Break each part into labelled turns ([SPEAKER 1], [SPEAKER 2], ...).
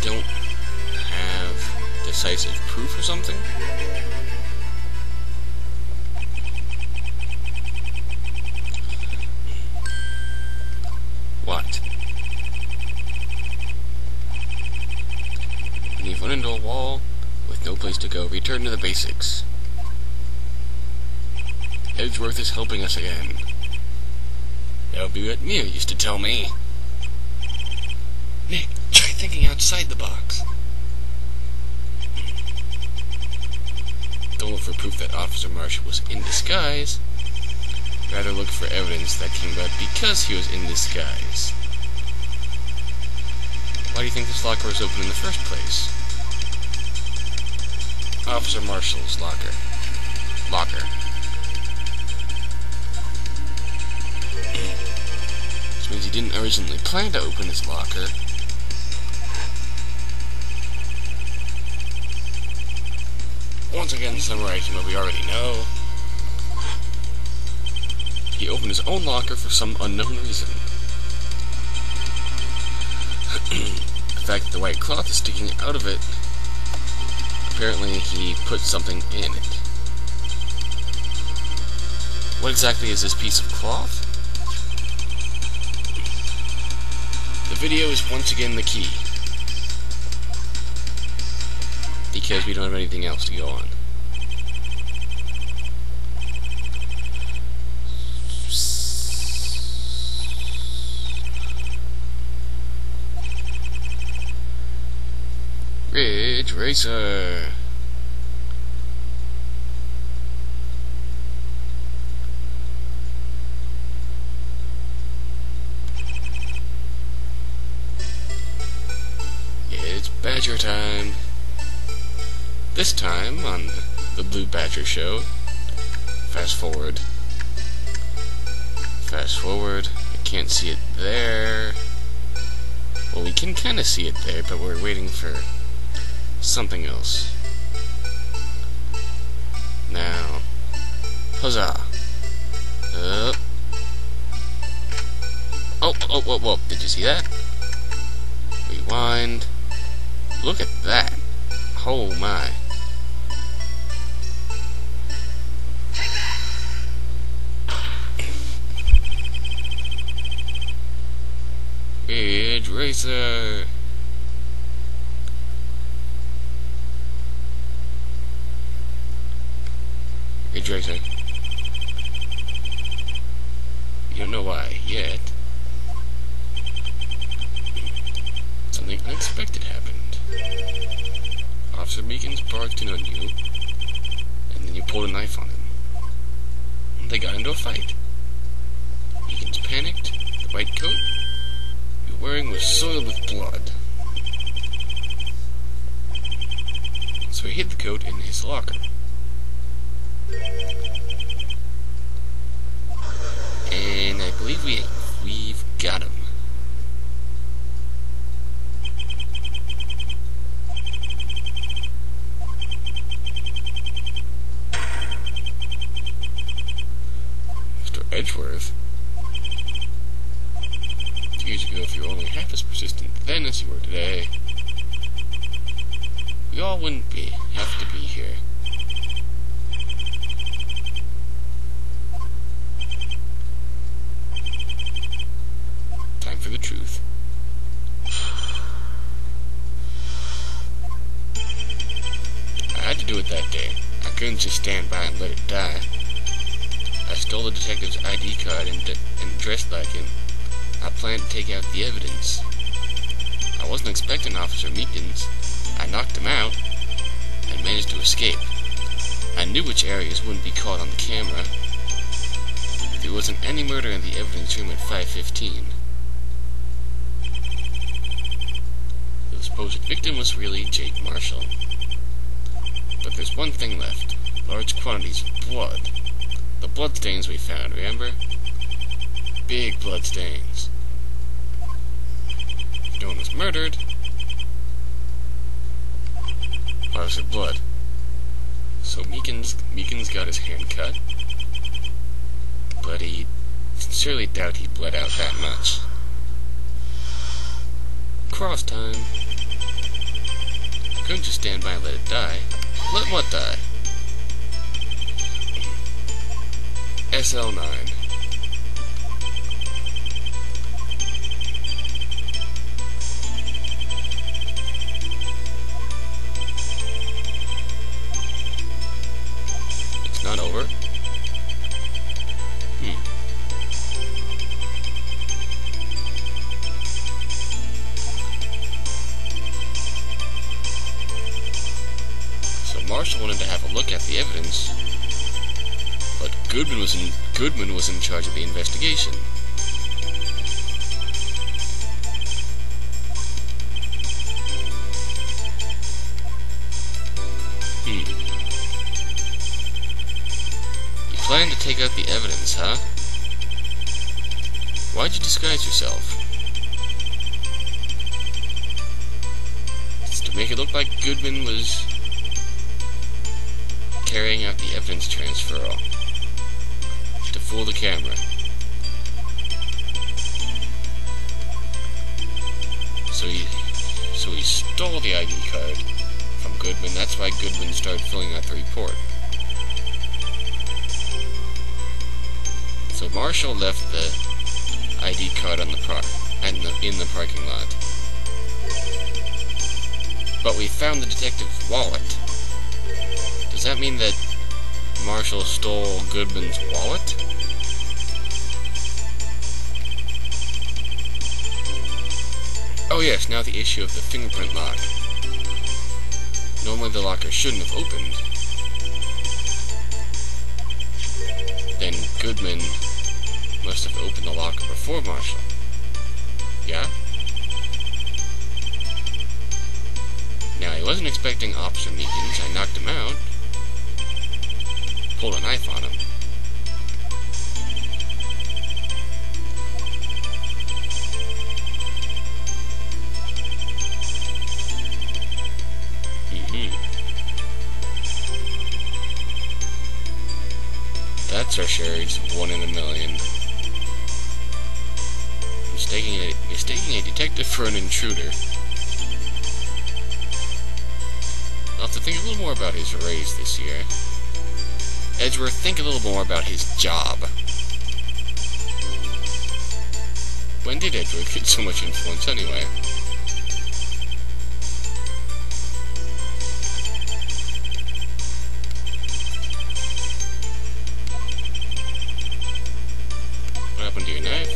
[SPEAKER 1] don't have decisive proof or something? What? When you've run into a wall with no place to go, return to the basics. Edgeworth is helping us again. That would be what Mia used to tell me. Nick, try thinking outside the box. Don't look for proof that Officer Marsh was in disguise. Rather look for evidence that came about because he was in disguise. Why do you think this locker was open in the first place? Officer Marshall's locker. Which means he didn't originally plan to open his locker. Once again, summarizing what we already know. He opened his own locker for some unknown reason. The fact that the white cloth is sticking out of it, apparently he put something in it. What exactly is this piece of cloth? The video is once again the key, because we don't have anything else to go on. Ridge Racer. It's Badger time. This time on the Blue Badger Show. Fast forward. I can't see it there. Well, we can kind of see it there, but we're waiting for something else. Now, huzzah! Oh! Did you see that? Rewind. Look at that! Oh my! Ridge Racer. Ridge Racer. You don't know why yet. Something unexpected happened. Officer Meekins barged in on you, and then you pulled a knife on him. They got into a fight. Meekins panicked. The white coat you were wearing was soiled with blood. So he hid the coat in his locker. And I believe we've got him. Mr. Edgeworth. Years ago, if you were only half as persistent then as you were today, we all wouldn't have to be here. Time for the truth. I had to do it that day. I couldn't just stand by and let it die. I stole the detective's ID card and dressed like him. I planned to take out the evidence. I wasn't expecting Officer Meekins. I knocked him out and managed to escape. I knew which areas wouldn't be caught on the camera. There wasn't any murder in the evidence room at 5:15. The supposed victim was really Jake Marshall. But there's one thing left. Large quantities of blood. The blood stains we found, remember? Big blood stains. No one was murdered. Why was there blood? So Meekins got his hand cut. But he sincerely doubt he bled out that much. Cross time. couldn't just stand by and let it die. Let what die? SL9. It's not over. So Marshall wanted to have a look at the evidence, but Goodman was in charge of the investigation. You plan to take out the evidence, huh? Why'd you disguise yourself? It's to make it look like Goodman was carrying out the evidence transfer to fool the camera. So he stole the ID card from Goodman. That's why Goodman started filling out the report. So Marshall left the ID card on the in the parking lot. But we found the detective's wallet. Does that mean that Marshall stole Goodman's wallet? Oh yes, now the issue of the fingerprint lock. Normally the locker shouldn't have opened. Then Goodman must have opened the locker before Marshall. Yeah? Now, he wasn't expecting Officer Meekins. I knocked him out. Pulled a knife on him. That's our Sherry's 1 in a million. Mistaking a detective for an intruder. I'll have to think a little more about his raise this year. Edgeworth, think a little more about his job. When did Edgeworth get so much influence anyway? What happened to your knife?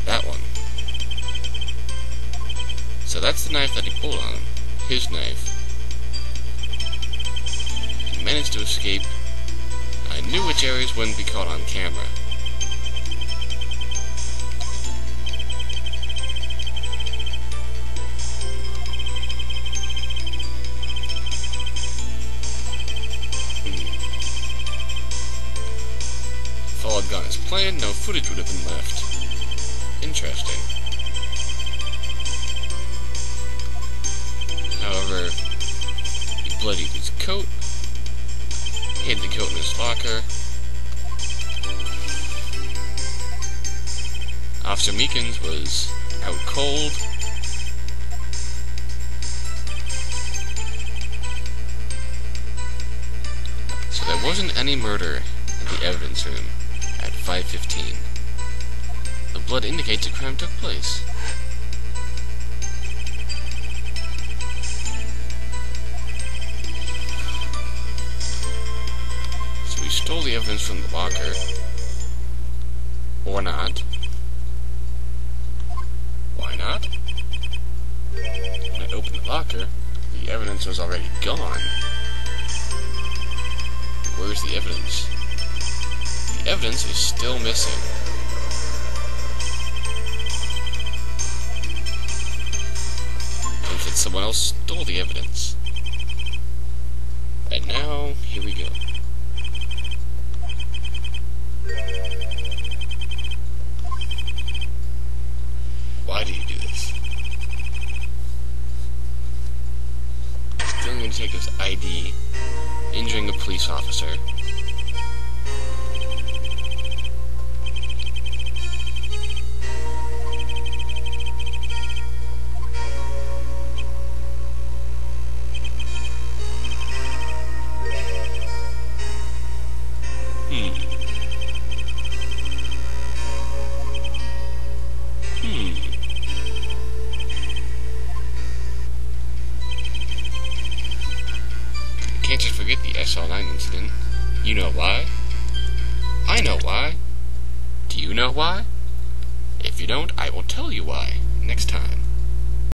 [SPEAKER 1] That one. So that's the knife that he pulled on him. His knife. He managed to escape. I knew which areas wouldn't be caught on camera. If all had gone as planned, no footage would have been left. Interesting. However, he bloodied his coat, hid the coat in his locker. Officer Meekins was out cold. So there wasn't any murder in the evidence room at 5:15. The blood indicates a crime took place. So we stole the evidence from the locker. Or not. Why not? When I opened the locker, the evidence was already gone. Where's the evidence? The evidence is still missing. That someone else stole the evidence. And now, here we go. Why do you do this? Stealing a detective's ID, injuring a police officer. mine incident. You know why? I know why. Do you know why? If you don't, I will tell you why next time.